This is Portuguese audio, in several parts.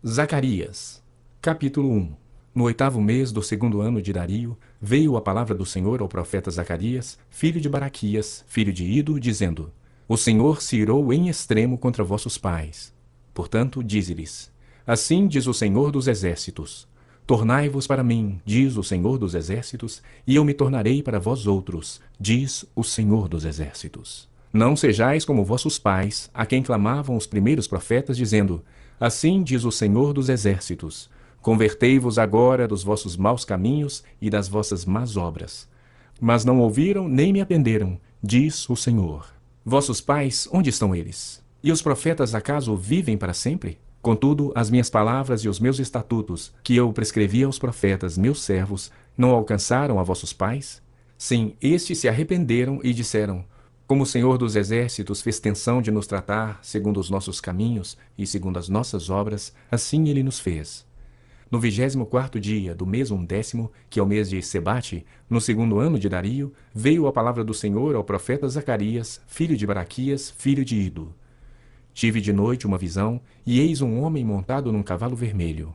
Zacarias, capítulo 1. No 8º mês do 2º ano de Dario, veio a palavra do Senhor ao profeta Zacarias, filho de Baraquias, filho de Ido, dizendo: O Senhor se irou em extremo contra vossos pais. Portanto, dize-lhes: Assim diz o Senhor dos Exércitos: Tornai-vos para mim, diz o Senhor dos Exércitos, e eu me tornarei para vós outros, diz o Senhor dos Exércitos. Não sejais como vossos pais, a quem clamavam os primeiros profetas, dizendo: Assim diz o Senhor dos Exércitos: Convertei-vos agora dos vossos maus caminhos e das vossas más obras. Mas não ouviram nem me atenderam, diz o Senhor. Vossos pais, onde estão eles? E os profetas acaso vivem para sempre? Contudo, as minhas palavras e os meus estatutos, que eu prescrevi aos profetas, meus servos, não alcançaram a vossos pais? Sim, estes se arrependeram e disseram: Como o Senhor dos Exércitos fez tensão de nos tratar segundo os nossos caminhos e segundo as nossas obras, assim ele nos fez. No 24º dia do mês 11º, que é o mês de Sebate, no 2º ano de Dario, veio a palavra do Senhor ao profeta Zacarias, filho de Baraquias, filho de Ido. Tive de noite uma visão, e eis um homem montado num cavalo vermelho.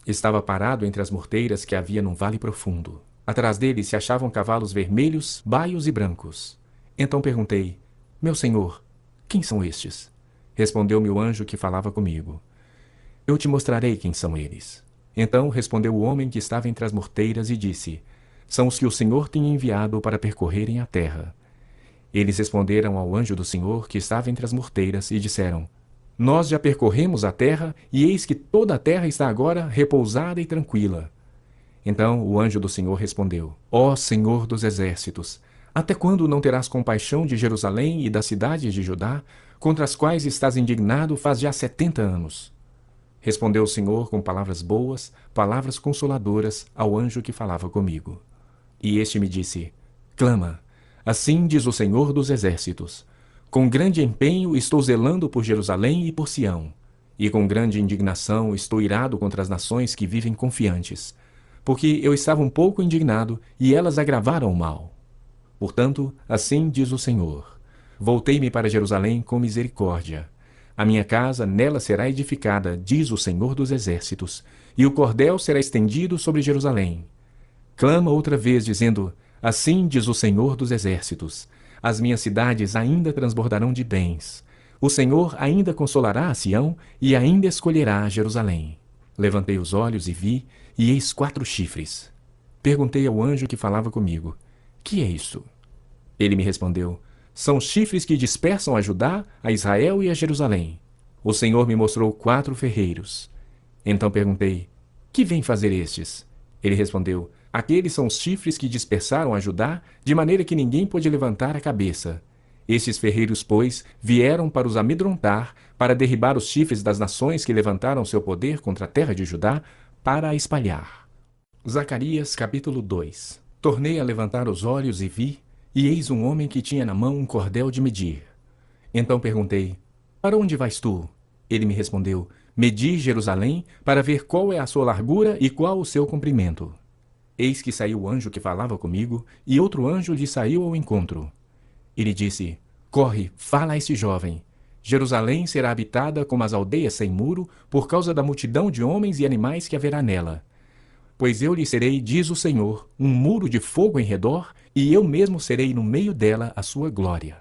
Estava parado entre as morteiras que havia num vale profundo. Atrás dele se achavam cavalos vermelhos, baios e brancos. Então perguntei: Meu senhor, quem são estes? Respondeu-me o anjo que falava comigo: Eu te mostrarei quem são eles. Então respondeu o homem que estava entre as morteiras e disse: São os que o Senhor tem enviado para percorrerem a terra. Eles responderam ao anjo do Senhor que estava entre as morteiras e disseram: Nós já percorremos a terra, e eis que toda a terra está agora repousada e tranquila. Então o anjo do Senhor respondeu: Ó Senhor dos Exércitos, até quando não terás compaixão de Jerusalém e das cidades de Judá, contra as quais estás indignado faz já 70 anos? Respondeu o Senhor com palavras boas, palavras consoladoras, ao anjo que falava comigo. E este me disse: Clama, assim diz o Senhor dos Exércitos: Com grande empenho estou zelando por Jerusalém e por Sião, e com grande indignação estou irado contra as nações que vivem confiantes, porque eu estava um pouco indignado, e elas agravaram o mal. Portanto, assim diz o Senhor: Voltei-me para Jerusalém com misericórdia. A minha casa nela será edificada, diz o Senhor dos Exércitos, e o cordel será estendido sobre Jerusalém. Clama outra vez, dizendo: Assim diz o Senhor dos Exércitos: As minhas cidades ainda transbordarão de bens. O Senhor ainda consolará a Sião e ainda escolherá Jerusalém. Levantei os olhos e vi, e eis 4 chifres. Perguntei ao anjo que falava comigo: Que é isso? Ele me respondeu: São chifres que dispersam a Judá, a Israel e a Jerusalém. O Senhor me mostrou 4 ferreiros. Então perguntei: Que vêm fazer estes? Ele respondeu: Aqueles são os chifres que dispersaram a Judá, de maneira que ninguém pôde levantar a cabeça. Estes ferreiros, pois, vieram para os amedrontar, para derribar os chifres das nações que levantaram seu poder contra a terra de Judá, para a espalhar. Zacarias, capítulo 2. Tornei a levantar os olhos e vi, e eis um homem que tinha na mão um cordel de medir. Então perguntei: Para onde vais tu? Ele me respondeu: Medi Jerusalém, para ver qual é a sua largura e qual o seu comprimento. Eis que saiu o anjo que falava comigo, e outro anjo lhe saiu ao encontro. Ele disse: Corre, fala a este jovem. Jerusalém será habitada como as aldeias sem muro, por causa da multidão de homens e animais que haverá nela. Pois eu lhe serei, diz o Senhor, um muro de fogo em redor, e eu mesmo serei no meio dela a sua glória.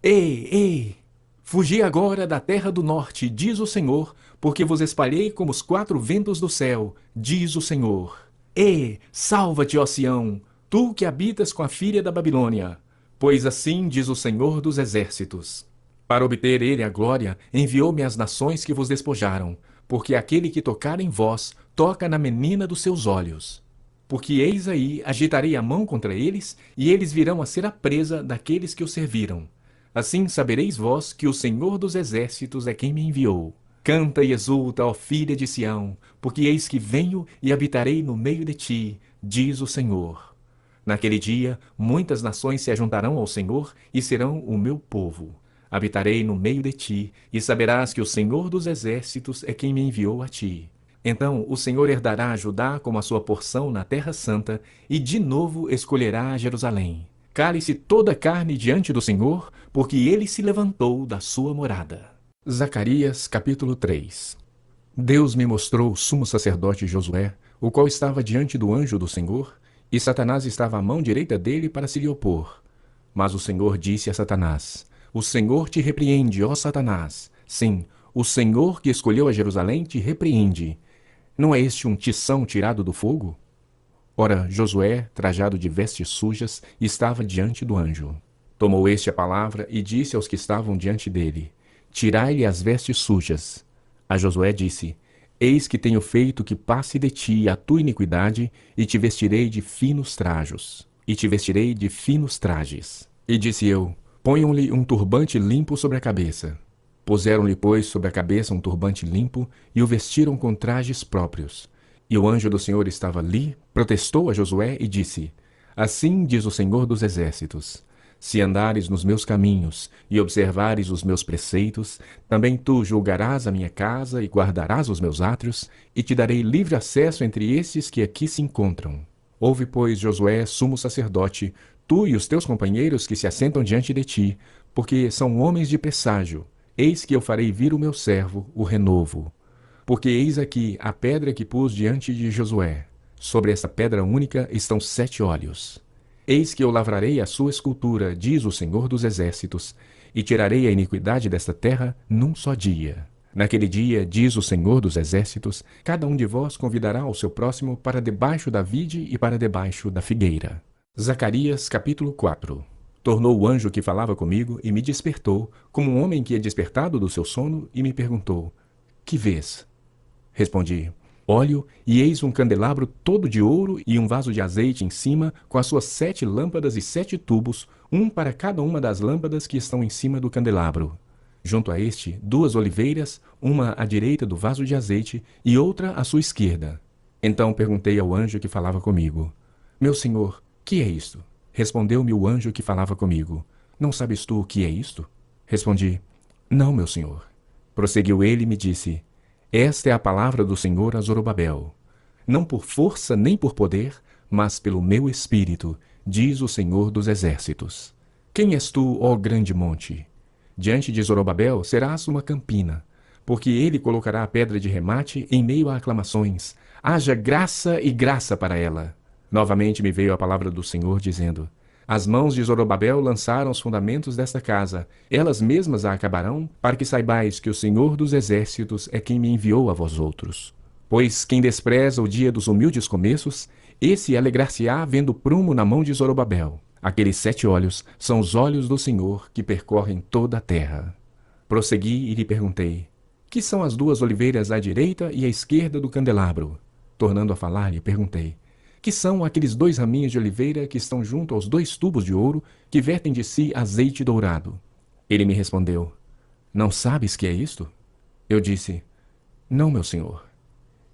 Ei, ei! Fugi agora da terra do norte, diz o Senhor, porque vos espalhei como os 4 ventos do céu, diz o Senhor. Ei, salva-te, ó Sião, tu que habitas com a filha da Babilônia. Pois assim diz o Senhor dos Exércitos: Para obter ele a glória, enviou-me às nações que vos despojaram, porque aquele que tocar em vós, toca na menina dos seus olhos. Porque eis aí, agitarei a mão contra eles, e eles virão a ser a presa daqueles que o serviram. Assim sabereis vós que o Senhor dos Exércitos é quem me enviou. Canta e exulta, ó filha de Sião, porque eis que venho e habitarei no meio de ti, diz o Senhor. Naquele dia, muitas nações se ajuntarão ao Senhor e serão o meu povo. Habitarei no meio de ti, e saberás que o Senhor dos Exércitos é quem me enviou a ti. Então o Senhor herdará a Judá como a sua porção na terra santa, e de novo escolherá Jerusalém. Cale-se toda a carne diante do Senhor, porque ele se levantou da sua morada. Zacarias, capítulo 3. Deus me mostrou o sumo sacerdote Josué, o qual estava diante do anjo do Senhor, e Satanás estava à mão direita dele para se lhe opor. Mas o Senhor disse a Satanás: O Senhor te repreende, ó Satanás. Sim, o Senhor que escolheu a Jerusalém te repreende. Não é este um tição tirado do fogo? Ora, Josué, trajado de vestes sujas, estava diante do anjo. Tomou este a palavra e disse aos que estavam diante dele: Tirai-lhe as vestes sujas. A Josué disse: Eis que tenho feito que passe de ti a tua iniquidade, e te vestirei de finos trajos. E te vestirei de finos trajes. E disse eu: Ponham-lhe um turbante limpo sobre a cabeça. Puseram-lhe, pois, sobre a cabeça um turbante limpo, e o vestiram com trajes próprios. E o anjo do Senhor estava ali, protestou a Josué e disse: Assim diz o Senhor dos Exércitos: Se andares nos meus caminhos e observares os meus preceitos, também tu julgarás a minha casa e guardarás os meus átrios, e te darei livre acesso entre estes que aqui se encontram. Ouve, pois, Josué, sumo sacerdote, tu e os teus companheiros que se assentam diante de ti, porque são homens de presságio. Eis que eu farei vir o meu servo, o renovo. Porque eis aqui a pedra que pus diante de Josué. Sobre essa pedra única estão 7 olhos. Eis que eu lavrarei a sua escultura, diz o Senhor dos Exércitos, e tirarei a iniquidade desta terra num só dia. Naquele dia, diz o Senhor dos Exércitos, cada um de vós convidará o seu próximo para debaixo da vide e para debaixo da figueira. Zacarias capítulo 4. Tornou o anjo que falava comigo e me despertou, como um homem que é despertado do seu sono, e me perguntou: Que vês? Respondi: Óleo, e eis um candelabro todo de ouro e um vaso de azeite em cima, com as suas 7 lâmpadas e 7 tubos, um para cada uma das lâmpadas que estão em cima do candelabro. Junto a este, 2 oliveiras, uma à direita do vaso de azeite e outra à sua esquerda. Então perguntei ao anjo que falava comigo: Meu senhor, que é isto? Respondeu-me o anjo que falava comigo: Não sabes tu o que é isto? Respondi: Não, meu senhor. Prosseguiu ele e me disse: Esta é a palavra do Senhor a Zorobabel. Não por força nem por poder, mas pelo meu espírito, diz o Senhor dos Exércitos. Quem és tu, ó grande monte? Diante de Zorobabel serás uma campina, porque ele colocará a pedra de remate em meio a aclamações. Haja graça e graça para ela. Novamente me veio a palavra do Senhor, dizendo: As mãos de Zorobabel lançaram os fundamentos desta casa, elas mesmas a acabarão, para que saibais que o Senhor dos Exércitos é quem me enviou a vós outros. Pois quem despreza o dia dos humildes começos, esse alegrar-se-á vendo prumo na mão de Zorobabel. Aqueles 7 olhos são os olhos do Senhor que percorrem toda a terra. Prossegui e lhe perguntei: Que são as 2 oliveiras à direita e à esquerda do candelabro? Tornando a falar, lhe perguntei: Que são aqueles 2 raminhos de oliveira que estão junto aos 2 tubos de ouro que vertem de si azeite dourado? Ele me respondeu: Não sabes que é isto? Eu disse: Não, meu senhor.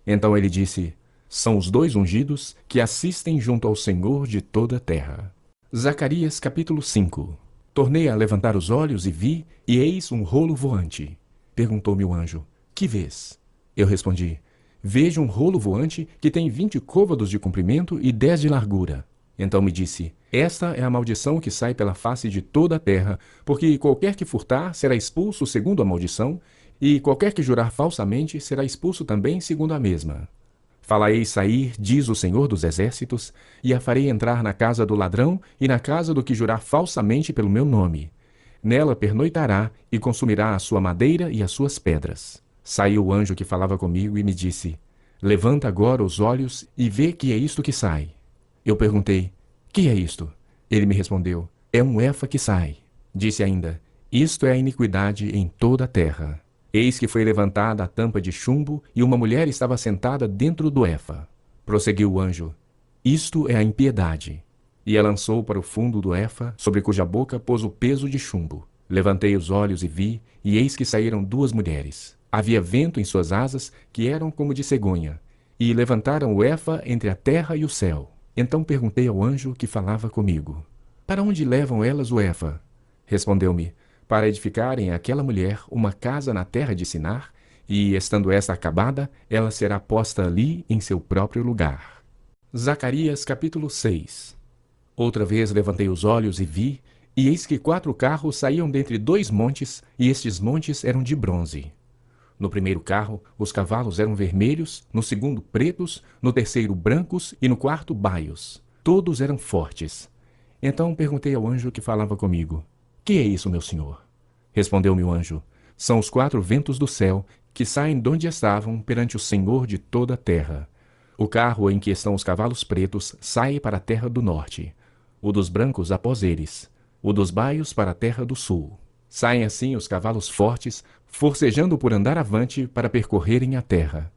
Então ele disse: São os 2 ungidos que assistem junto ao Senhor de toda a terra. Zacarias capítulo 5. Tornei a levantar os olhos e vi, e eis um rolo voante. Perguntou-me o anjo: Que vês? Eu respondi: Vejo um rolo voante que tem 20 côvados de comprimento e 10 de largura. Então me disse: Esta é a maldição que sai pela face de toda a terra, porque qualquer que furtar será expulso segundo a maldição, e qualquer que jurar falsamente será expulso também segundo a mesma. Fala-ei sair, diz o Senhor dos Exércitos, e a farei entrar na casa do ladrão e na casa do que jurar falsamente pelo meu nome. Nela pernoitará e consumirá a sua madeira e as suas pedras. Saiu o anjo que falava comigo e me disse: Levanta agora os olhos e vê que é isto que sai. Eu perguntei: Que é isto? Ele me respondeu: É um efa que sai. Disse ainda: Isto é a iniquidade em toda a terra. Eis que foi levantada a tampa de chumbo, e uma mulher estava sentada dentro do efa. Prosseguiu o anjo: Isto é a impiedade. E a lançou para o fundo do efa, sobre cuja boca pôs o peso de chumbo. Levantei os olhos e vi, e eis que saíram 2 mulheres. Havia vento em suas asas, que eram como de cegonha, e levantaram o efa entre a terra e o céu. Então perguntei ao anjo que falava comigo: Para onde levam elas o efa? Respondeu-me: Para edificarem àquela mulher uma casa na terra de Sinar, e, estando esta acabada, ela será posta ali em seu próprio lugar. Zacarias capítulo 6. Outra vez levantei os olhos e vi, e eis que 4 carros saíam dentre 2 montes, e estes montes eram de bronze. No primeiro carro, os cavalos eram vermelhos, no segundo pretos, no terceiro brancos e no quarto baios. Todos eram fortes. Então perguntei ao anjo que falava comigo: Que é isso, meu senhor? Respondeu-me o anjo: São os 4 ventos do céu que saem de onde estavam perante o Senhor de toda a terra. O carro em que estão os cavalos pretos sai para a terra do norte, o dos brancos após eles, o dos baios para a terra do sul. Saem assim os cavalos fortes, forcejando por andar avante para percorrerem a terra.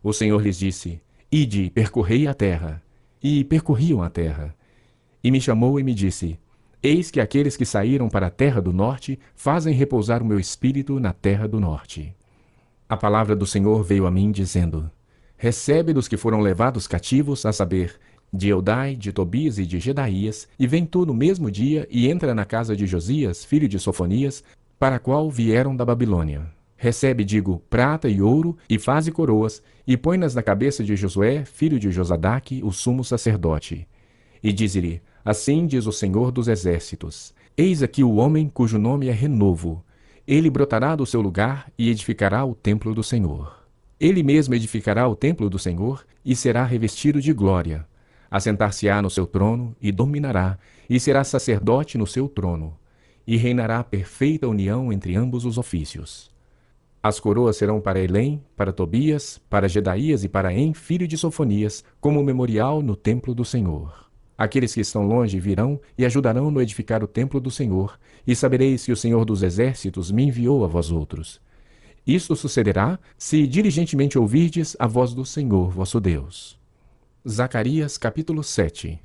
O Senhor lhes disse: Ide, percorrei a terra. E percorriam a terra. E me chamou e me disse: Eis que aqueles que saíram para a terra do norte fazem repousar o meu espírito na terra do norte. A palavra do Senhor veio a mim, dizendo: Recebe dos que foram levados cativos, a saber, de Eldai, de Tobias e de Gedaías, e vem tu no mesmo dia e entra na casa de Josias, filho de Sofonias, para a qual vieram da Babilônia. Recebe, digo, prata e ouro, e faze coroas, e põe-nas na cabeça de Josué, filho de Josadaque, o sumo sacerdote. E diz-lhe: Assim diz o Senhor dos Exércitos: Eis aqui o homem cujo nome é Renovo. Ele brotará do seu lugar e edificará o templo do Senhor. Ele mesmo edificará o templo do Senhor e será revestido de glória. Assentar-se-á no seu trono e dominará, e será sacerdote no seu trono, e reinará perfeita união entre ambos os ofícios. As coroas serão para Elém, para Tobias, para Gedaías e para En, filho de Sofonias, como memorial no templo do Senhor. Aqueles que estão longe virão e ajudarão no edificar o templo do Senhor, e sabereis que o Senhor dos Exércitos me enviou a vós outros. Isto sucederá se diligentemente ouvirdes a voz do Senhor vosso Deus. Zacarias capítulo 7.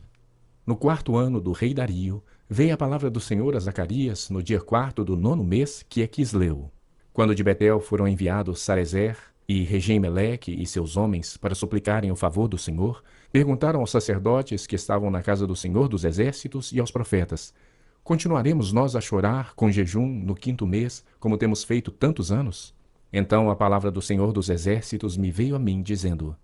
No 4º ano do rei Dario, veio a palavra do Senhor a Zacarias no dia 4º do 9º mês, que é Quisleu. Quando de Betel foram enviados Sarezer e Regem-Meleque e seus homens para suplicarem o favor do Senhor, perguntaram aos sacerdotes que estavam na casa do Senhor dos Exércitos e aos profetas: Continuaremos nós a chorar com jejum no 5º mês, como temos feito tantos anos? Então a palavra do Senhor dos Exércitos me veio a mim, dizendo: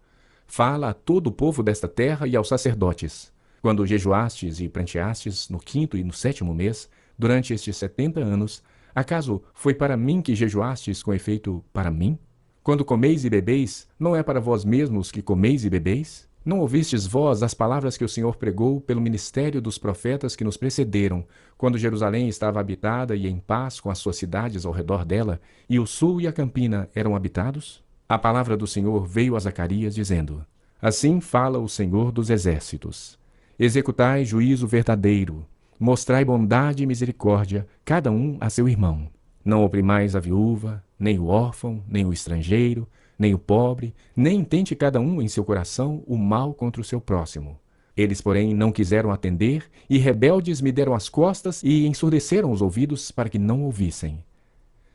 Fala a todo o povo desta terra e aos sacerdotes. Quando jejuastes e pranteastes no 5º e no 7º mês, durante estes 70 anos, acaso foi para mim que jejuastes com efeito para mim? Quando comeis e bebeis, não é para vós mesmos que comeis e bebeis? Não ouvistes vós as palavras que o Senhor pregou pelo ministério dos profetas que nos precederam, quando Jerusalém estava habitada e em paz com as suas cidades ao redor dela, e o sul e a campina eram habitados? A palavra do Senhor veio a Zacarias, dizendo: Assim fala o Senhor dos Exércitos: Executai juízo verdadeiro, mostrai bondade e misericórdia, cada um a seu irmão. Não oprimais a viúva, nem o órfão, nem o estrangeiro, nem o pobre, nem intente cada um em seu coração o mal contra o seu próximo. Eles, porém, não quiseram atender, e rebeldes me deram as costas e ensurdeceram os ouvidos para que não ouvissem.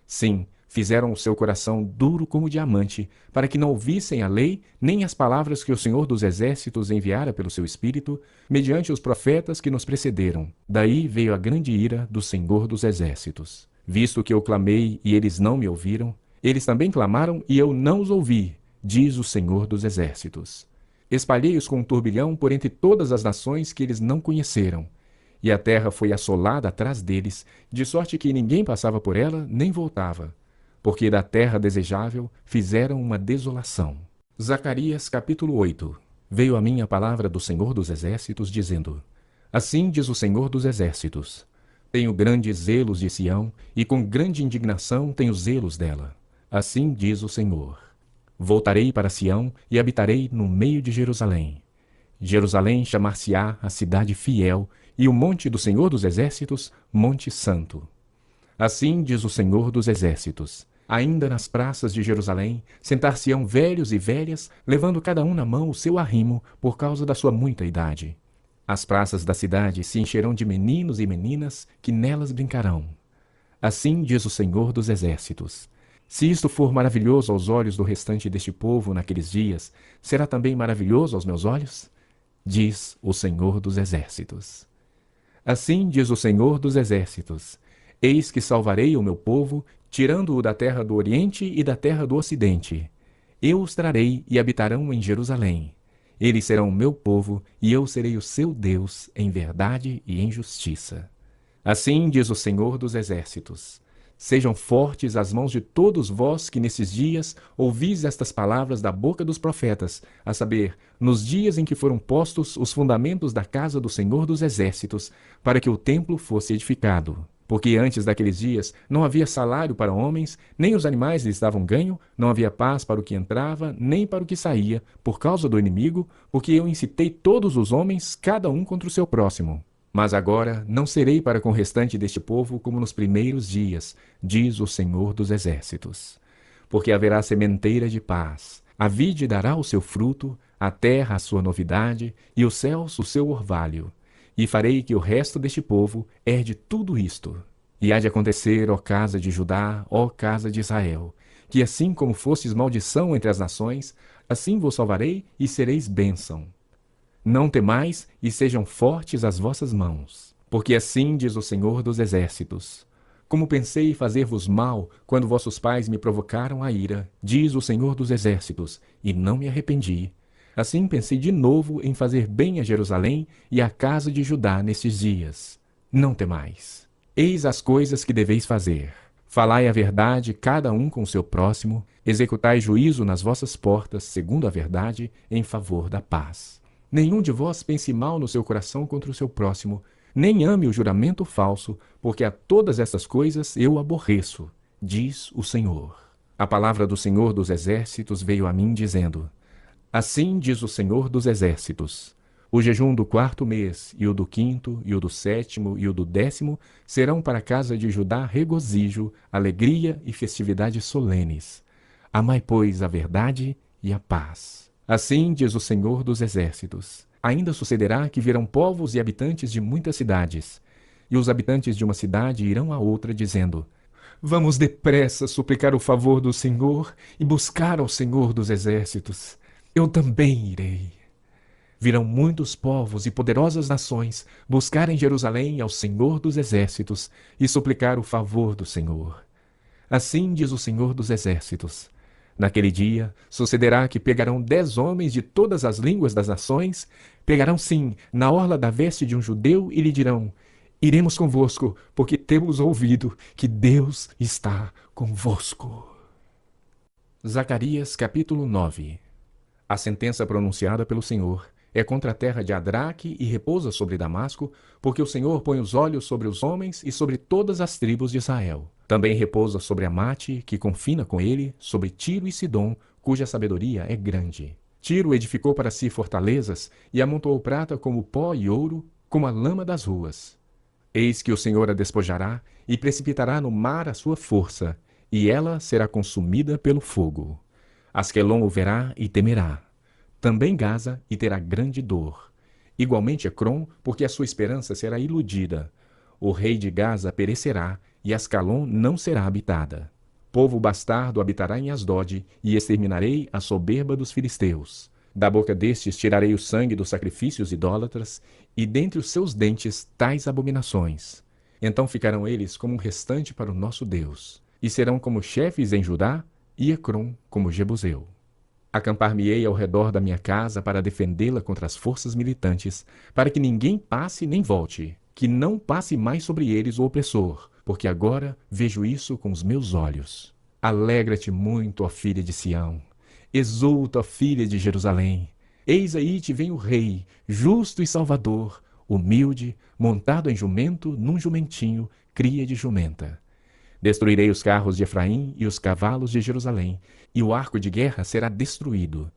Sim, fizeram o seu coração duro como diamante, para que não ouvissem a lei, nem as palavras que o Senhor dos Exércitos enviara pelo seu Espírito, mediante os profetas que nos precederam. Daí veio a grande ira do Senhor dos Exércitos. Visto que eu clamei e eles não me ouviram, eles também clamaram e eu não os ouvi, diz o Senhor dos Exércitos. Espalhei-os com um turbilhão por entre todas as nações que eles não conheceram, e a terra foi assolada atrás deles, de sorte que ninguém passava por ela nem voltava, porque da terra desejável fizeram uma desolação. Zacarias capítulo 8. Veio a mim a palavra do Senhor dos Exércitos, dizendo: Assim diz o Senhor dos Exércitos: Tenho grandes zelos de Sião, e com grande indignação tenho zelos dela. Assim diz o Senhor: Voltarei para Sião e habitarei no meio de Jerusalém. Jerusalém chamar-se-á a cidade fiel, e o monte do Senhor dos Exércitos, monte santo. Assim diz o Senhor dos Exércitos: Ainda nas praças de Jerusalém sentar-se-ão velhos e velhas, levando cada um na mão o seu arrimo, por causa da sua muita idade. As praças da cidade se encherão de meninos e meninas que nelas brincarão. Assim diz o Senhor dos Exércitos: Se isto for maravilhoso aos olhos do restante deste povo naqueles dias, será também maravilhoso aos meus olhos? Diz o Senhor dos Exércitos. Assim diz o Senhor dos Exércitos: Eis que salvarei o meu povo, tirando-o da terra do Oriente e da terra do Ocidente. Eu os trarei e habitarão em Jerusalém. Eles serão o meu povo, e eu serei o seu Deus em verdade e em justiça. Assim diz o Senhor dos Exércitos: Sejam fortes as mãos de todos vós que nesses dias ouvis estas palavras da boca dos profetas, a saber, nos dias em que foram postos os fundamentos da casa do Senhor dos Exércitos, para que o templo fosse edificado. Porque antes daqueles dias não havia salário para homens, nem os animais lhes davam ganho, não havia paz para o que entrava, nem para o que saía, por causa do inimigo, porque eu incitei todos os homens, cada um contra o seu próximo. Mas agora não serei para com o restante deste povo como nos primeiros dias, diz o Senhor dos Exércitos. Porque haverá sementeira de paz, a vide dará o seu fruto, a terra a sua novidade, e os céus o seu orvalho. E farei que o resto deste povo herde tudo isto. E há de acontecer, ó casa de Judá, ó casa de Israel, que assim como fostes maldição entre as nações, assim vos salvarei e sereis bênção. Não temais e sejam fortes as vossas mãos, porque assim diz o Senhor dos Exércitos. Como pensei fazer-vos mal quando vossos pais me provocaram a ira, diz o Senhor dos Exércitos, e não me arrependi. Assim pensei de novo em fazer bem a Jerusalém e à casa de Judá nestes dias. Não temais. Eis as coisas que deveis fazer. Falai a verdade, cada um com o seu próximo, executai juízo nas vossas portas, segundo a verdade, em favor da paz. Nenhum de vós pense mal no seu coração contra o seu próximo, nem ame o juramento falso, porque a todas estas coisas eu aborreço, diz o Senhor. A palavra do Senhor dos Exércitos veio a mim, dizendo: Assim diz o Senhor dos Exércitos: o jejum do 4º mês, e o do 5º, e o do 7º, e o do 10º, serão para a casa de Judá regozijo, alegria e festividades solenes. Amai, pois, a verdade e a paz. Assim diz o Senhor dos Exércitos: ainda sucederá que virão povos e habitantes de muitas cidades, e os habitantes de uma cidade irão a outra, dizendo: Vamos depressa suplicar o favor do Senhor e buscar ao Senhor dos Exércitos. Eu também irei. Virão muitos povos e poderosas nações buscar em Jerusalém ao Senhor dos Exércitos e suplicar o favor do Senhor. Assim diz o Senhor dos Exércitos: naquele dia sucederá que pegarão 10 homens de todas as línguas das nações, pegarão sim na orla da veste de um judeu e lhe dirão: iremos convosco, porque temos ouvido que Deus está convosco. Zacarias capítulo 9. A sentença pronunciada pelo Senhor é contra a terra de Adraque e repousa sobre Damasco, porque o Senhor põe os olhos sobre os homens e sobre todas as tribos de Israel. Também repousa sobre Amate, que confina com ele, sobre Tiro e Sidom, cuja sabedoria é grande. Tiro edificou para si fortalezas e amontoou prata como pó e ouro, como a lama das ruas. Eis que o Senhor a despojará e precipitará no mar a sua força, e ela será consumida pelo fogo. Asquelon o verá e temerá. Também Gaza e terá grande dor. Igualmente Ecrom, porque a sua esperança será iludida. O rei de Gaza perecerá, e Ascalon não será habitada. Povo bastardo habitará em Asdod, e exterminarei a soberba dos filisteus. Da boca destes tirarei o sangue dos sacrifícios idólatras, e dentre os seus dentes tais abominações. Então ficarão eles como um restante para o nosso Deus, e serão como chefes em Judá, e Ecrom como Jebuseu. Acampar-me-ei ao redor da minha casa para defendê-la contra as forças militantes, para que ninguém passe nem volte, que não passe mais sobre eles o opressor, porque agora vejo isso com os meus olhos. Alegra-te muito, ó filha de Sião. Exulta, ó filha de Jerusalém. Eis aí te vem o rei, justo e salvador, humilde, montado em jumento, num jumentinho, cria de jumenta. Destruirei os carros de Efraim e os cavalos de Jerusalém, e o arco de guerra será destruído.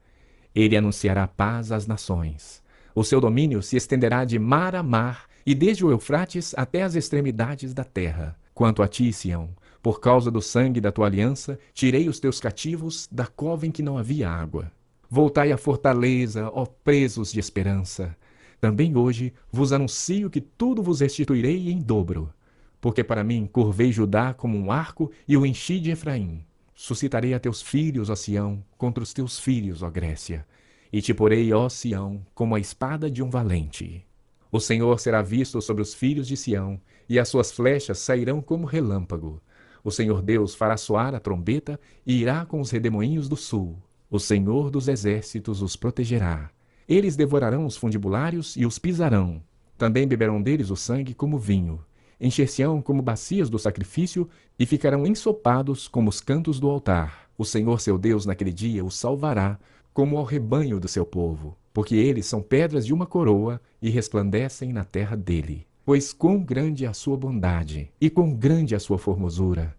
Ele anunciará paz às nações. O seu domínio se estenderá de mar a mar, e desde o Eufrates até as extremidades da terra. Quanto a ti, Sião, por causa do sangue da tua aliança, tirei os teus cativos da cova em que não havia água. Voltai à fortaleza, ó presos de esperança. Também hoje vos anuncio que tudo vos restituirei em dobro. Porque para mim curvei Judá como um arco e o enchi de Efraim. Suscitarei a teus filhos, ó Sião, contra os teus filhos, ó Grécia. E te porei, ó Sião, como a espada de um valente. O Senhor será visto sobre os filhos de Sião, e as suas flechas sairão como relâmpago. O Senhor Deus fará soar a trombeta e irá com os redemoinhos do sul. O Senhor dos exércitos os protegerá. Eles devorarão os fundibulários e os pisarão. Também beberão deles o sangue como vinho. encher-se-ão como bacias do sacrifício e ficarão ensopados como os cantos do altar. O Senhor seu Deus naquele dia os salvará como ao rebanho do seu povo, porque eles são pedras de uma coroa e resplandecem na terra dele. Pois quão grande é a sua bondade e quão grande é a sua formosura!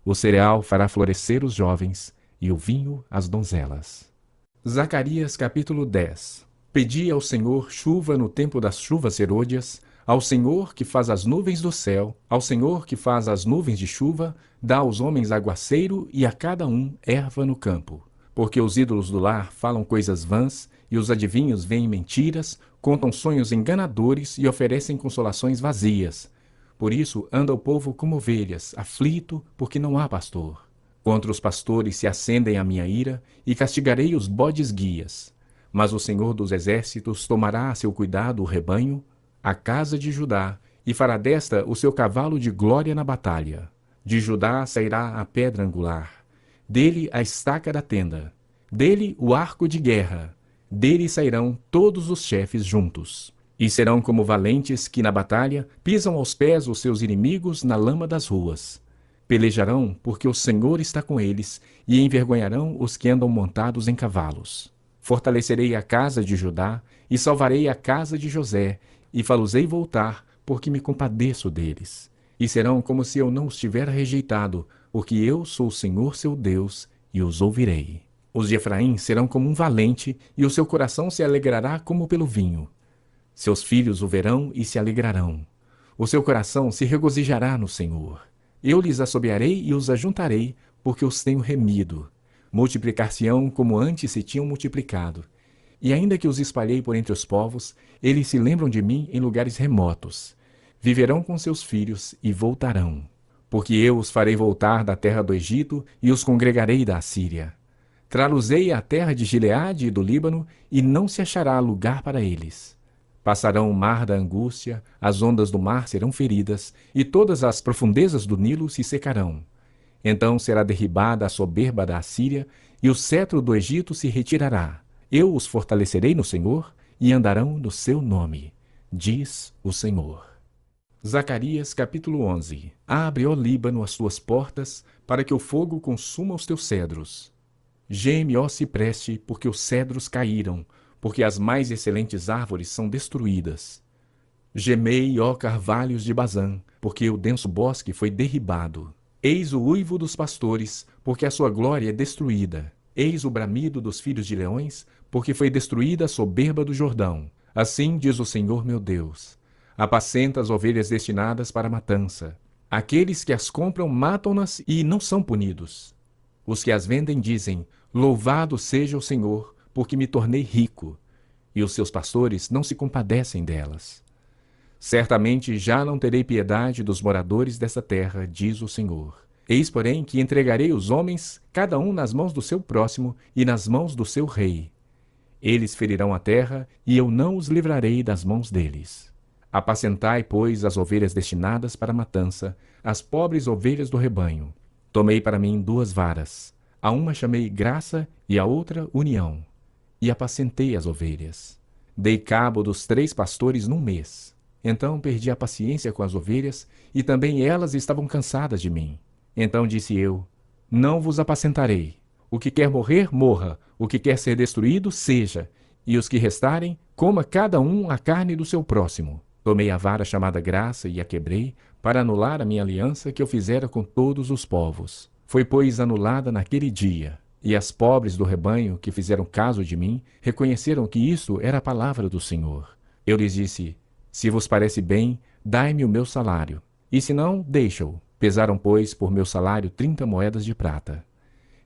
O cereal fará florescer os jovens e o vinho as donzelas. Zacarias capítulo 10. Pedi ao Senhor chuva no tempo das chuvas serôdias, ao Senhor que faz as nuvens do céu, ao Senhor que faz as nuvens de chuva, dá aos homens aguaceiro e a cada um erva no campo. Porque os ídolos do lar falam coisas vãs, e os adivinhos veem mentiras, contam sonhos enganadores e oferecem consolações vazias. Por isso anda o povo como ovelhas, aflito, porque não há pastor. Contra os pastores se acendem a minha ira, e castigarei os bodes guias. Mas o Senhor dos exércitos tomará a seu cuidado o rebanho, a casa de Judá, e fará desta o seu cavalo de glória na batalha. De Judá sairá a pedra angular, dele a estaca da tenda, dele o arco de guerra, dele sairão todos os chefes juntos. E serão como valentes que na batalha pisam aos pés os seus inimigos na lama das ruas. Pelejarão porque o Senhor está com eles, e envergonharão os que andam montados em cavalos. Fortalecerei a casa de Judá, e salvarei a casa de José, e fá-los-ei voltar, porque me compadeço deles. E serão como se eu não os tivera rejeitado, porque eu sou o Senhor seu Deus, e os ouvirei. Os de Efraim serão como um valente, e o seu coração se alegrará como pelo vinho. Seus filhos o verão e se alegrarão. O seu coração se regozijará no Senhor. Eu lhes assobiarei e os ajuntarei, porque os tenho remido. Multiplicar-se-ão como antes se tinham multiplicado. E ainda que os espalhei por entre os povos, eles se lembram de mim em lugares remotos. Viverão com seus filhos e voltarão. Porque eu os farei voltar da terra do Egito e os congregarei da Assíria. Trá-los-ei à terra de Gileade e do Líbano, e não se achará lugar para eles. Passarão o mar da angústia, as ondas do mar serão feridas, e todas as profundezas do Nilo se secarão. Então será derribada a soberba da Assíria, e o cetro do Egito se retirará. Eu os fortalecerei no Senhor, e andarão no seu nome, diz o Senhor. Zacarias capítulo 11. Abre, ó Líbano, as tuas portas, para que o fogo consuma os teus cedros. Geme, ó cipreste, porque os cedros caíram, porque as mais excelentes árvores são destruídas. Gemei, ó carvalhos de Bazã, porque o denso bosque foi derribado. Eis o uivo dos pastores, porque a sua glória é destruída. Eis o bramido dos filhos de leões, porque foi destruída a soberba do Jordão. Assim diz o Senhor meu Deus: apacenta as ovelhas destinadas para a matança. Aqueles que as compram matam-nas e não são punidos. Os que as vendem dizem: louvado seja o Senhor, porque me tornei rico, e os seus pastores não se compadecem delas. Certamente já não terei piedade dos moradores dessa terra, diz o Senhor. Eis, porém, que entregarei os homens, cada um nas mãos do seu próximo e nas mãos do seu rei. Eles ferirão a terra, e eu não os livrarei das mãos deles. Apacentai, pois, as ovelhas destinadas para a matança, as pobres ovelhas do rebanho. Tomei para mim 2 varas, a uma chamei graça e a outra união. E apacentei as ovelhas. Dei cabo dos 3 pastores num mês. Então perdi a paciência com as ovelhas, e também elas estavam cansadas de mim. Então disse eu: não vos apacentarei. O que quer morrer, morra. O que quer ser destruído, seja. E os que restarem, coma cada um a carne do seu próximo. Tomei a vara chamada graça e a quebrei, para anular a minha aliança que eu fizera com todos os povos. Foi, pois, anulada naquele dia. E as pobres do rebanho, que fizeram caso de mim, reconheceram que isso era a palavra do Senhor. Eu lhes disse: se vos parece bem, dai-me o meu salário. E se não, deixa-o. Pesaram, pois, por meu salário 30 moedas de prata.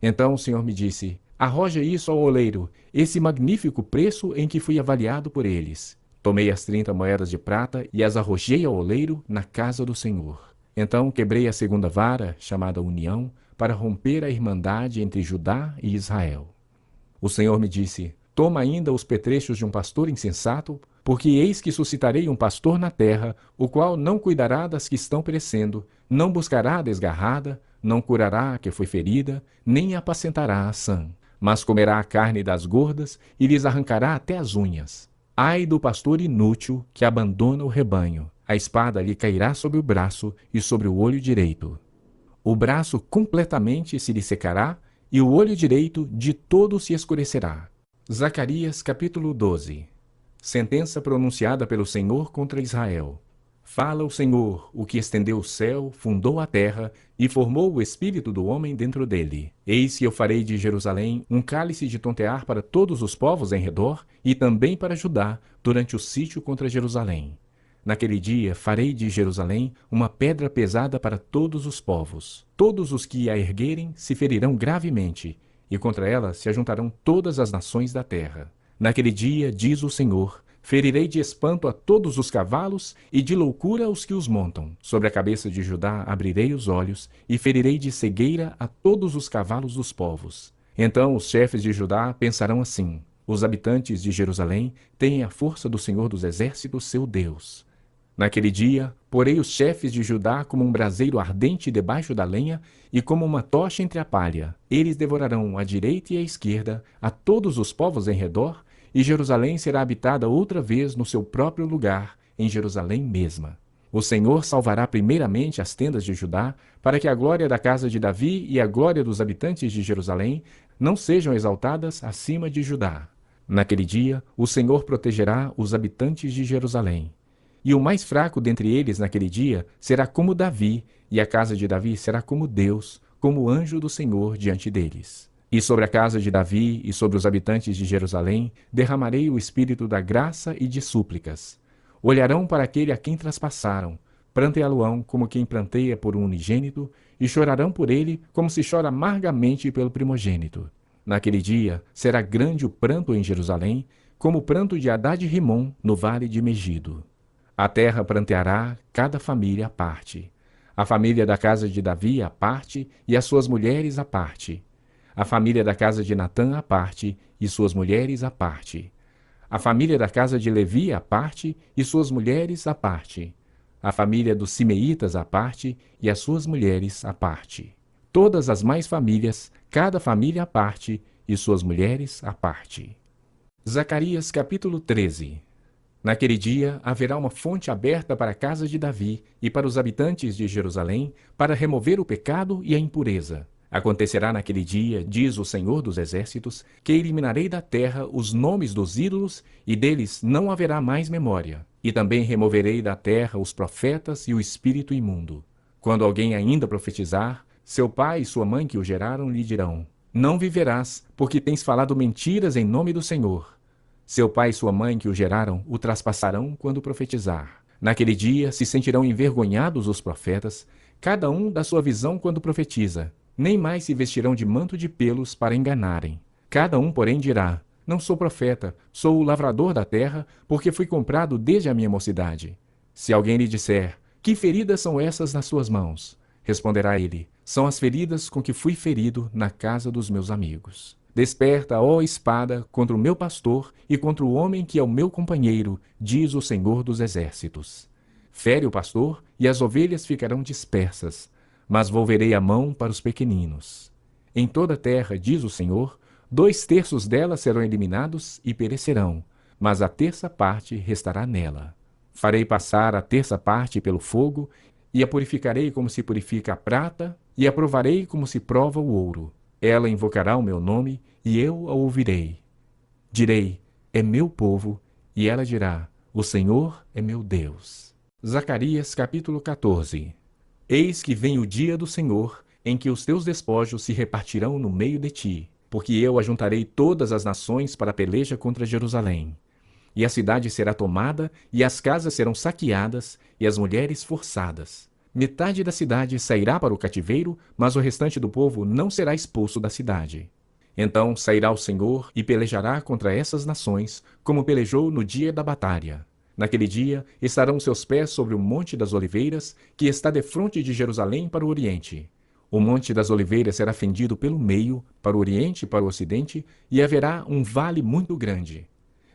Então o Senhor me disse: arroja isso ao oleiro, esse magnífico preço em que fui avaliado por eles. Tomei as 30 moedas de prata e as arrojei ao oleiro na casa do Senhor. Então quebrei a 2ª vara, chamada união, para romper a irmandade entre Judá e Israel. O Senhor me disse: toma ainda os petrechos de um pastor insensato, porque eis que suscitarei um pastor na terra, o qual não cuidará das que estão perecendo, não buscará a desgarrada, não curará a que foi ferida, nem apacentará a sã, mas comerá a carne das gordas e lhes arrancará até as unhas. Ai do pastor inútil que abandona o rebanho. A espada lhe cairá sobre o braço e sobre o olho direito. O braço completamente se lhe secará, e o olho direito de todo se escurecerá. Zacarias capítulo 12. Sentença pronunciada pelo Senhor contra Israel. Fala o Senhor, o que estendeu o céu, fundou a terra e formou o espírito do homem dentro dele. Eis que eu farei de Jerusalém um cálice de tontear para todos os povos em redor e também para Judá durante o sítio contra Jerusalém. Naquele dia farei de Jerusalém uma pedra pesada para todos os povos. Todos os que a erguerem se ferirão gravemente, e contra ela se ajuntarão todas as nações da terra. Naquele dia, diz o Senhor, ferirei de espanto a todos os cavalos e de loucura os que os montam. Sobre a cabeça de Judá abrirei os olhos e ferirei de cegueira a todos os cavalos dos povos. Então os chefes de Judá pensarão assim: os habitantes de Jerusalém têm a força do Senhor dos exércitos, seu Deus. Naquele dia, porei os chefes de Judá como um braseiro ardente debaixo da lenha e como uma tocha entre a palha. Eles devorarão à direita e à esquerda a todos os povos em redor, e Jerusalém será habitada outra vez no seu próprio lugar, em Jerusalém mesma. O Senhor salvará primeiramente as tendas de Judá, para que a glória da casa de Davi e a glória dos habitantes de Jerusalém não sejam exaltadas acima de Judá. Naquele dia, o Senhor protegerá os habitantes de Jerusalém. E o mais fraco dentre eles naquele dia será como Davi, e a casa de Davi será como Deus, como o anjo do Senhor diante deles. E sobre a casa de Davi e sobre os habitantes de Jerusalém derramarei o espírito da graça e de súplicas. Olharão para aquele a quem traspassaram, pranteá-lo-ão como quem pranteia por um unigênito, e chorarão por ele como se chora amargamente pelo primogênito. Naquele dia será grande o pranto em Jerusalém, como o pranto de Hadad-Rimom no vale de Megido. A terra pranteará cada família à parte. A família da casa de Davi à parte, e as suas mulheres à parte. A família da casa de Natã à parte, e suas mulheres à parte. A família da casa de Levi à parte, e suas mulheres à parte. A família dos Simeitas à parte, e as suas mulheres à parte. Todas as mais famílias, cada família à parte, e suas mulheres à parte. Zacarias capítulo 13. Naquele dia haverá uma fonte aberta para a casa de Davi e para os habitantes de Jerusalém, para remover o pecado e a impureza. Acontecerá naquele dia, diz o Senhor dos Exércitos, que eliminarei da terra os nomes dos ídolos, e deles não haverá mais memória. E também removerei da terra os profetas e o espírito imundo. Quando alguém ainda profetizar, seu pai e sua mãe que o geraram lhe dirão: não viverás, porque tens falado mentiras em nome do Senhor. Seu pai e sua mãe que o geraram o traspassarão quando profetizar. Naquele dia se sentirão envergonhados os profetas, cada um da sua visão quando profetiza. Nem mais se vestirão de manto de pelos para enganarem. Cada um, porém, dirá: não sou profeta, sou o lavrador da terra, porque fui comprado desde a minha mocidade. Se alguém lhe disser: que feridas são essas nas suas mãos? Responderá ele: são as feridas com que fui ferido na casa dos meus amigos. Desperta, ó espada, contra o meu pastor e contra o homem que é o meu companheiro, diz o Senhor dos Exércitos. Fere o pastor e as ovelhas ficarão dispersas, mas volverei a mão para os pequeninos. Em toda a terra, diz o Senhor, 2/3 dela serão eliminados e perecerão, mas a 1/3 parte restará nela. Farei passar a 1/3 parte pelo fogo, e a purificarei como se purifica a prata, e a provarei como se prova o ouro. Ela invocará o meu nome, e eu a ouvirei. Direi: é meu povo, e ela dirá: o Senhor é meu Deus. Zacarias capítulo 14. Eis que vem o dia do Senhor, em que os teus despojos se repartirão no meio de ti, porque eu ajuntarei todas as nações para a peleja contra Jerusalém. E a cidade será tomada, e as casas serão saqueadas, e as mulheres forçadas. Metade da cidade sairá para o cativeiro, mas o restante do povo não será expulso da cidade. Então sairá o Senhor e pelejará contra essas nações, como pelejou no dia da batalha. Naquele dia estarão seus pés sobre o Monte das Oliveiras, que está defronte de Jerusalém para o oriente. O Monte das Oliveiras será fendido pelo meio, para o oriente e para o ocidente, e haverá um vale muito grande.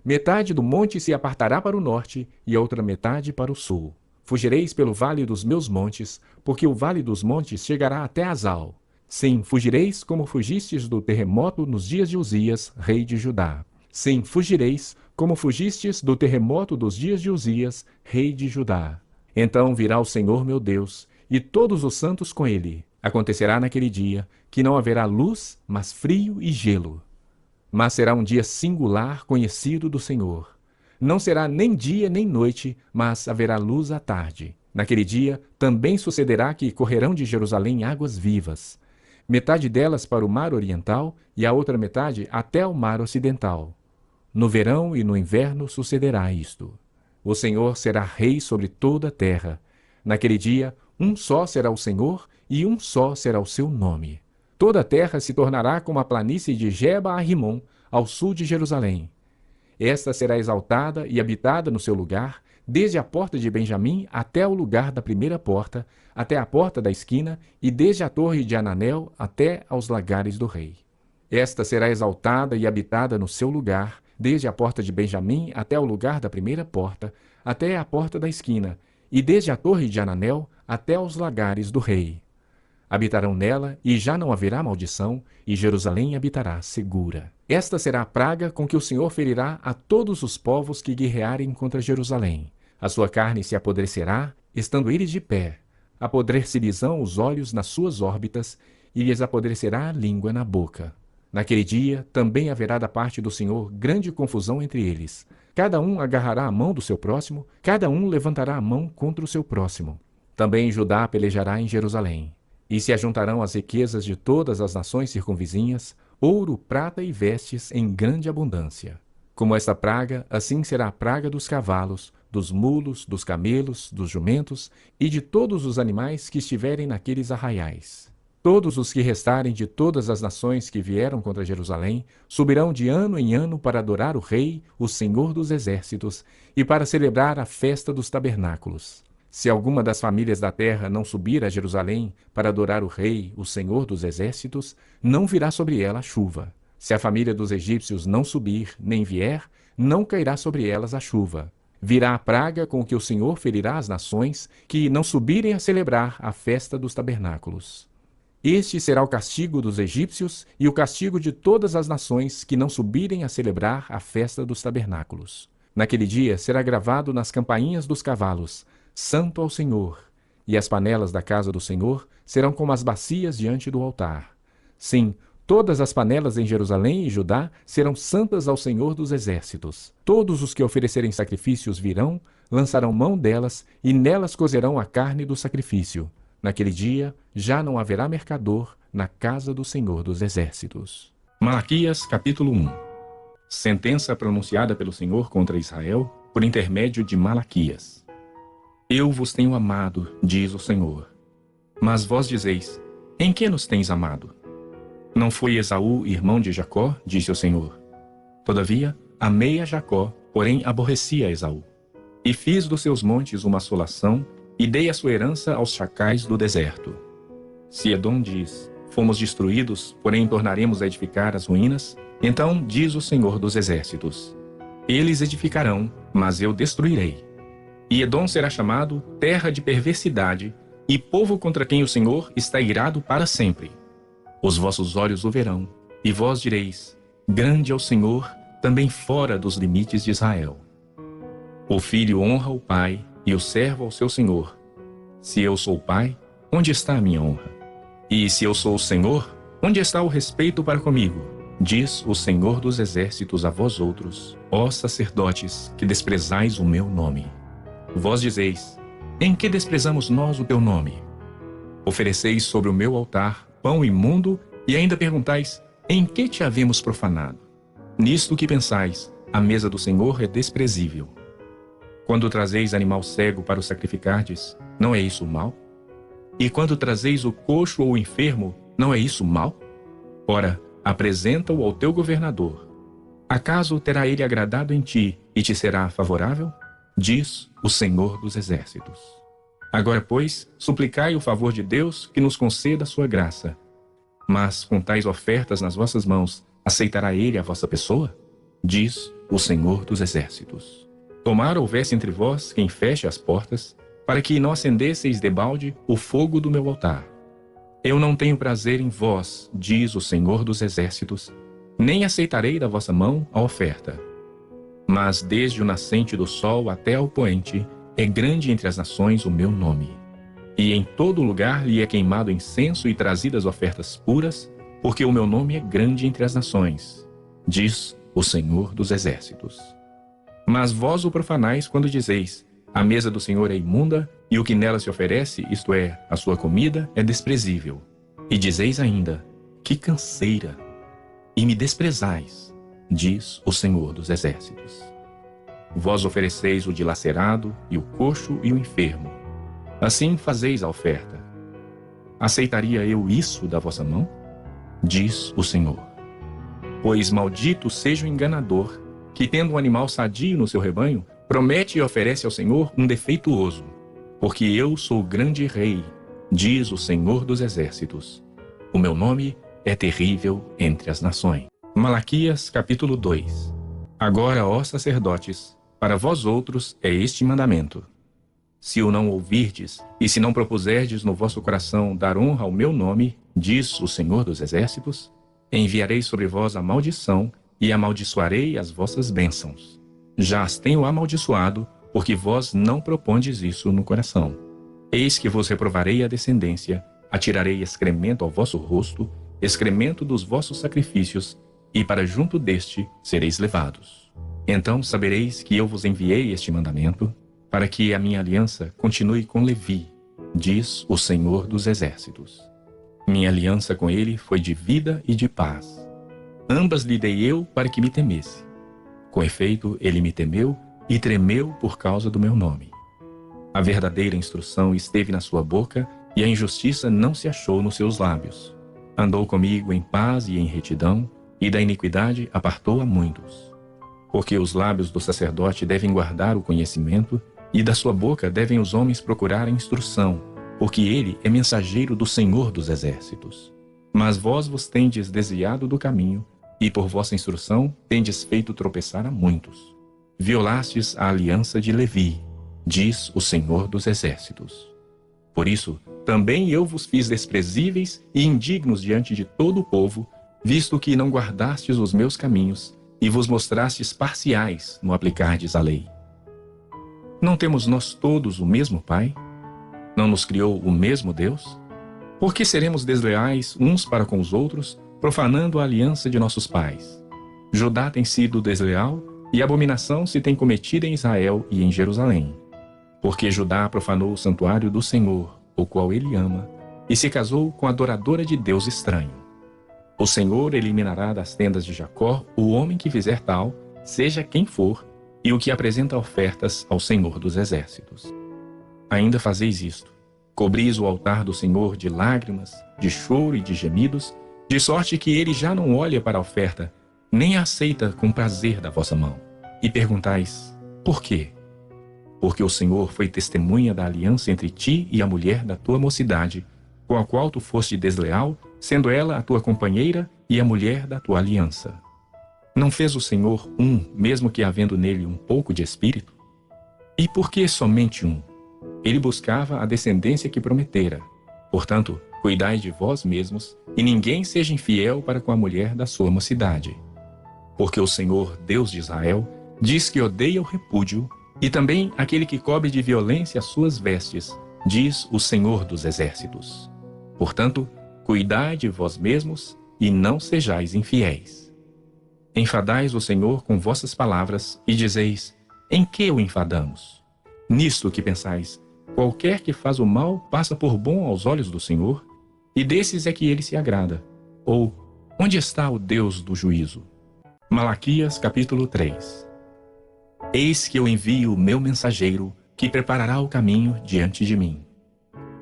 Metade do monte se apartará para o norte, e a outra metade para o sul. Fugireis pelo vale dos meus montes, porque o vale dos montes chegará até Azal. Sim, fugireis como fugistes do terremoto nos dias de Uzias, rei de Judá. Sim, fugireis como fugistes do terremoto dos dias de Uzias, rei de Judá. Então virá o Senhor meu Deus, e todos os santos com ele. Acontecerá naquele dia que não haverá luz, mas frio e gelo. Mas será um dia singular, conhecido do Senhor. Não será nem dia nem noite, mas haverá luz à tarde. Naquele dia também sucederá que correrão de Jerusalém águas vivas, metade delas para o mar oriental e a outra metade até o mar ocidental. No verão e no inverno sucederá isto. O Senhor será rei sobre toda a terra. Naquele dia, um só será o Senhor e um só será o seu nome. Toda a terra se tornará como a planície de Geba a Rimon, ao sul de Jerusalém. Esta será exaltada e habitada no seu lugar, desde a porta de Benjamim até o lugar da primeira porta, até a porta da esquina, e desde a torre de Ananel até aos lagares do rei. Esta será exaltada e habitada no seu lugar, desde a porta de Benjamim até o lugar da primeira porta, até a porta da esquina, e desde a torre de Ananel até aos lagares do rei. Habitarão nela, e já não haverá maldição, e Jerusalém habitará segura. Esta será a praga com que o Senhor ferirá a todos os povos que guerrearem contra Jerusalém. A sua carne se apodrecerá, estando eles de pé. Apodrecer-lhes-ão os olhos nas suas órbitas, e lhes apodrecerá a língua na boca. Naquele dia também haverá da parte do Senhor grande confusão entre eles. Cada um agarrará a mão do seu próximo, cada um levantará a mão contra o seu próximo. Também Judá pelejará em Jerusalém. E se ajuntarão as riquezas de todas as nações circunvizinhas, ouro, prata e vestes em grande abundância. Como esta praga, assim será a praga dos cavalos, dos mulos, dos camelos, dos jumentos e de todos os animais que estiverem naqueles arraiais. Todos os que restarem de todas as nações que vieram contra Jerusalém subirão de ano em ano para adorar o Rei, o Senhor dos Exércitos, e para celebrar a festa dos tabernáculos. Se alguma das famílias da terra não subir a Jerusalém para adorar o Rei, o Senhor dos Exércitos, não virá sobre ela a chuva. Se a família dos egípcios não subir, nem vier, não cairá sobre elas a chuva. Virá a praga com que o Senhor ferirá as nações que não subirem a celebrar a festa dos tabernáculos. Este será o castigo dos egípcios e o castigo de todas as nações que não subirem a celebrar a festa dos tabernáculos. Naquele dia será gravado nas campainhas dos cavalos: Santo ao Senhor, e as panelas da casa do Senhor serão como as bacias diante do altar. Sim, todas as panelas em Jerusalém e Judá serão santas ao Senhor dos Exércitos. Todos os que oferecerem sacrifícios virão, lançarão mão delas, e nelas cozerão a carne do sacrifício. Naquele dia já não haverá mercador na casa do Senhor dos Exércitos. Malaquias, capítulo 1. Sentença pronunciada pelo Senhor contra Israel por intermédio de Malaquias. Eu vos tenho amado, diz o Senhor. Mas vós dizeis: em que nos tens amado? Não foi Esaú irmão de Jacó, disse o Senhor. Todavia, amei a Jacó, porém aborreci a Esaú. E fiz dos seus montes uma assolação, e dei a sua herança aos chacais do deserto. Se Edom diz: fomos destruídos, porém tornaremos a edificar as ruínas, então diz o Senhor dos Exércitos: eles edificarão, mas eu destruirei. E Edom será chamado terra de perversidade, e povo contra quem o Senhor está irado para sempre. Os vossos olhos o verão, e vós direis: grande é o Senhor, também fora dos limites de Israel. O filho honra o pai, e o servo ao seu senhor. Se eu sou o pai, onde está a minha honra? E se eu sou o Senhor, onde está o respeito para comigo? Diz o Senhor dos Exércitos a vós outros, ó sacerdotes, que desprezais o meu nome. Vós dizeis: em que desprezamos nós o teu nome? Ofereceis sobre o meu altar pão imundo, e ainda perguntais: em que te havemos profanado? Nisto que pensais: a mesa do Senhor é desprezível. Quando trazeis animal cego para o sacrificardes, não é isso mal? E quando trazeis o coxo ou o enfermo, não é isso mal? Ora, apresenta-o ao teu governador. Acaso terá ele agradado em ti e te será favorável? Diz o Senhor dos Exércitos. Agora, pois, suplicai o favor de Deus que nos conceda a sua graça. Mas com tais ofertas nas vossas mãos, aceitará ele a vossa pessoa? Diz o Senhor dos Exércitos. Tomara houvesse entre vós quem feche as portas, para que não acendesseis debalde o fogo do meu altar. Eu não tenho prazer em vós, diz o Senhor dos Exércitos, nem aceitarei da vossa mão a oferta. Mas desde o nascente do sol até ao poente, é grande entre as nações o meu nome. E em todo lugar lhe é queimado incenso e trazidas ofertas puras, porque o meu nome é grande entre as nações, diz o Senhor dos Exércitos. Mas vós o profanais quando dizeis: a mesa do Senhor é imunda, e o que nela se oferece, isto é, a sua comida, é desprezível. E dizeis ainda: que canseira! E me desprezais, diz o Senhor dos Exércitos. Vós ofereceis o dilacerado, e o coxo e o enfermo. Assim fazeis a oferta. Aceitaria eu isso da vossa mão? Diz o Senhor. Pois maldito seja o enganador, que tendo um animal sadio no seu rebanho, promete e oferece ao Senhor um defeituoso. Porque eu sou o grande rei, diz o Senhor dos Exércitos. O meu nome é terrível entre as nações. Malaquias capítulo 2. Agora, ó sacerdotes, para vós outros é este mandamento. Se o não ouvirdes, e se não propuserdes no vosso coração dar honra ao meu nome, diz o Senhor dos Exércitos, enviarei sobre vós a maldição, e amaldiçoarei as vossas bênçãos. Já as tenho amaldiçoado, porque vós não propondes isso no coração. Eis que vos reprovarei a descendência, atirarei excremento ao vosso rosto, excremento dos vossos sacrifícios, e para junto deste sereis levados. Então sabereis que eu vos enviei este mandamento, para que a minha aliança continue com Levi, diz o Senhor dos Exércitos. Minha aliança com ele foi de vida e de paz. Ambas lhe dei eu para que me temesse. Com efeito, ele me temeu e tremeu por causa do meu nome. A verdadeira instrução esteve na sua boca, e a injustiça não se achou nos seus lábios. Andou comigo em paz e em retidão, e da iniquidade apartou a muitos. Porque os lábios do sacerdote devem guardar o conhecimento, e da sua boca devem os homens procurar a instrução, porque ele é mensageiro do Senhor dos Exércitos. Mas vós vos tendes desviado do caminho, e por vossa instrução tendes feito tropeçar a muitos. Violastes a aliança de Levi, diz o Senhor dos Exércitos. Por isso, também eu vos fiz desprezíveis e indignos diante de todo o povo, visto que não guardastes os meus caminhos, e vos mostrastes parciais no aplicardes a lei. Não temos nós todos o mesmo Pai? Não nos criou o mesmo Deus? Por que seremos desleais uns para com os outros, profanando a aliança de nossos pais? Judá tem sido desleal, e abominação se tem cometido em Israel e em Jerusalém. Porque Judá profanou o santuário do Senhor, o qual ele ama, e se casou com a adoradora de Deus estranho. O Senhor eliminará das tendas de Jacó o homem que fizer tal, seja quem for, e o que apresenta ofertas ao Senhor dos Exércitos. Ainda fazeis isto: cobris o altar do Senhor de lágrimas, de choro e de gemidos, de sorte que ele já não olha para a oferta, nem a aceita com prazer da vossa mão. E perguntais: por quê? Porque o Senhor foi testemunha da aliança entre ti e a mulher da tua mocidade, com a qual tu foste desleal, sendo ela a tua companheira e a mulher da tua aliança. Não fez o Senhor um, mesmo que havendo nele um pouco de espírito? E por que somente um? Ele buscava a descendência que prometera. Portanto, cuidai de vós mesmos, e ninguém seja infiel para com a mulher da sua mocidade. Porque o Senhor, Deus de Israel, diz que odeia o repúdio, e também aquele que cobre de violência as suas vestes, diz o Senhor dos Exércitos. Portanto, cuidai de vós mesmos, e não sejais infiéis. Enfadais o Senhor com vossas palavras, e dizeis: em que o enfadamos? Nisto que pensais: qualquer que faz o mal passa por bom aos olhos do Senhor, e desses é que ele se agrada. Ou, onde está o Deus do juízo? Malaquias capítulo 3. Eis que eu envio o meu mensageiro, que preparará o caminho diante de mim.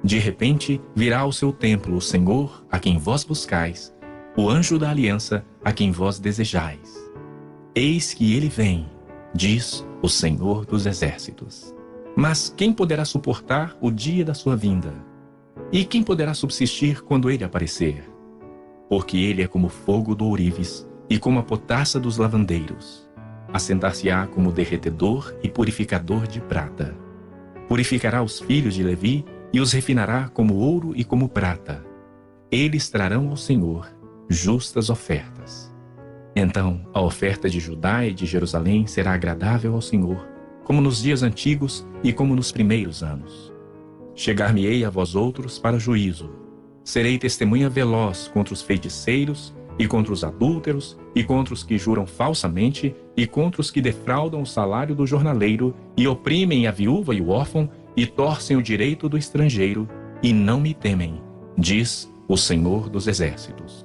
De repente virá ao seu templo o Senhor, a quem vós buscais, o anjo da aliança, a quem vós desejais. Eis que ele vem, diz o Senhor dos Exércitos. Mas quem poderá suportar o dia da sua vinda? E quem poderá subsistir quando ele aparecer? Porque ele é como fogo do ourives e como a potassa dos lavandeiros. Assentar-se-á como derretedor e purificador de prata. Purificará os filhos de Levi e os refinará como ouro e como prata. Eles trarão ao Senhor justas ofertas. Então a oferta de Judá e de Jerusalém será agradável ao Senhor, como nos dias antigos e como nos primeiros anos. Chegar-me-ei a vós outros para juízo. Serei testemunha veloz contra os feiticeiros, e contra os adúlteros, e contra os que juram falsamente, e contra os que defraudam o salário do jornaleiro, e oprimem a viúva e o órfão, e torcem o direito do estrangeiro, e não me temem, diz o Senhor dos Exércitos.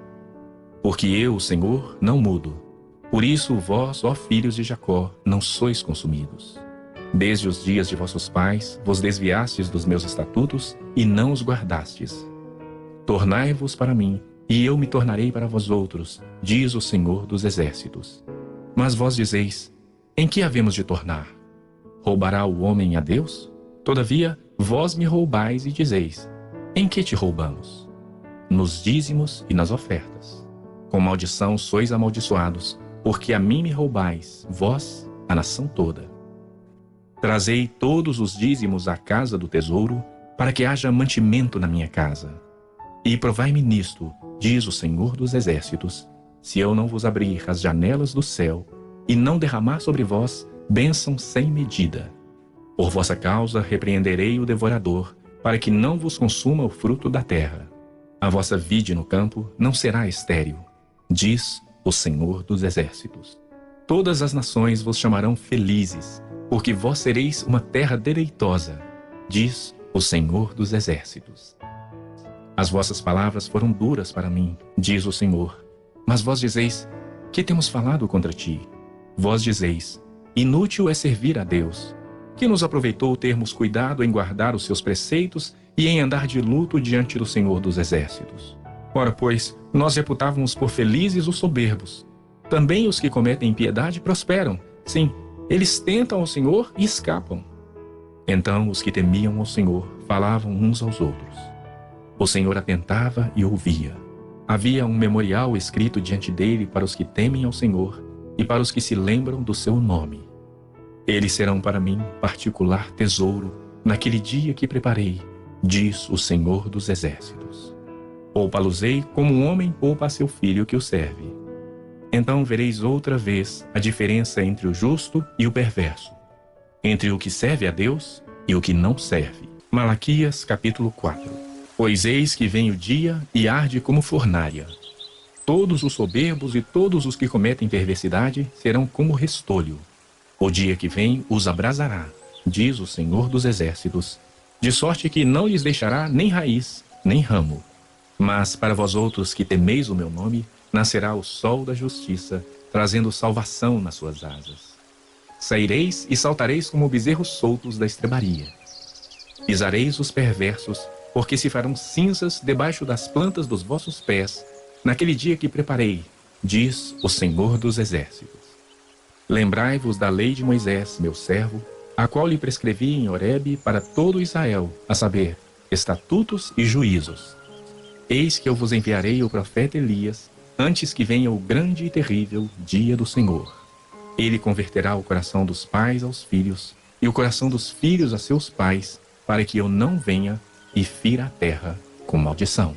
Porque eu, o Senhor, não mudo. Por isso vós, ó filhos de Jacó, não sois consumidos. Desde os dias de vossos pais, vos desviastes dos meus estatutos, e não os guardastes. Tornai-vos para mim, e eu me tornarei para vós outros, diz o Senhor dos Exércitos. Mas vós dizeis, em que havemos de tornar? Roubará o homem a Deus? Todavia, vós me roubais e dizeis, em que te roubamos? Nos dízimos e nas ofertas. Com maldição sois amaldiçoados, porque a mim me roubais, vós, a nação toda. Trazei todos os dízimos à casa do tesouro, para que haja mantimento na minha casa. E provai-me nisto, diz o Senhor dos Exércitos, se eu não vos abrir as janelas do céu e não derramar sobre vós bênção sem medida. Por vossa causa repreenderei o devorador, para que não vos consuma o fruto da terra. A vossa vide no campo não será estéril, diz o Senhor dos Exércitos. Todas as nações vos chamarão felizes, porque vós sereis uma terra deleitosa, diz o Senhor dos Exércitos. As vossas palavras foram duras para mim, diz o Senhor. Mas vós dizeis, que temos falado contra ti? Vós dizeis, inútil é servir a Deus. Que nos aproveitou termos cuidado em guardar os seus preceitos e em andar de luto diante do Senhor dos Exércitos? Ora, pois, nós reputávamos por felizes os soberbos. Também os que cometem impiedade prosperam. Sim, eles tentam ao Senhor e escapam. Então os que temiam ao Senhor falavam uns aos outros. O Senhor atentava e ouvia. Havia um memorial escrito diante dele para os que temem ao Senhor e para os que se lembram do seu nome. Eles serão para mim particular tesouro naquele dia que preparei, diz o Senhor dos Exércitos. Poupa-los-ei como um homem poupa a seu filho que o serve. Então vereis outra vez a diferença entre o justo e o perverso, entre o que serve a Deus e o que não serve. Malaquias capítulo 4. Pois eis que vem o dia e arde como fornalha. Todos os soberbos e todos os que cometem perversidade serão como restolho. O dia que vem os abrasará, diz o Senhor dos Exércitos, de sorte que não lhes deixará nem raiz, nem ramo. Mas para vós outros que temeis o meu nome, nascerá o sol da justiça, trazendo salvação nas suas asas. Saireis e saltareis como bezerros soltos da estrebaria. Pisareis os perversos, porque se farão cinzas debaixo das plantas dos vossos pés, naquele dia que preparei, diz o Senhor dos Exércitos. Lembrai-vos da lei de Moisés, meu servo, a qual lhe prescrevi em Horebe para todo Israel, a saber, estatutos e juízos. Eis que eu vos enviarei o profeta Elias, antes que venha o grande e terrível dia do Senhor. Ele converterá o coração dos pais aos filhos, e o coração dos filhos a seus pais, para que eu não venha e fira a terra com maldição.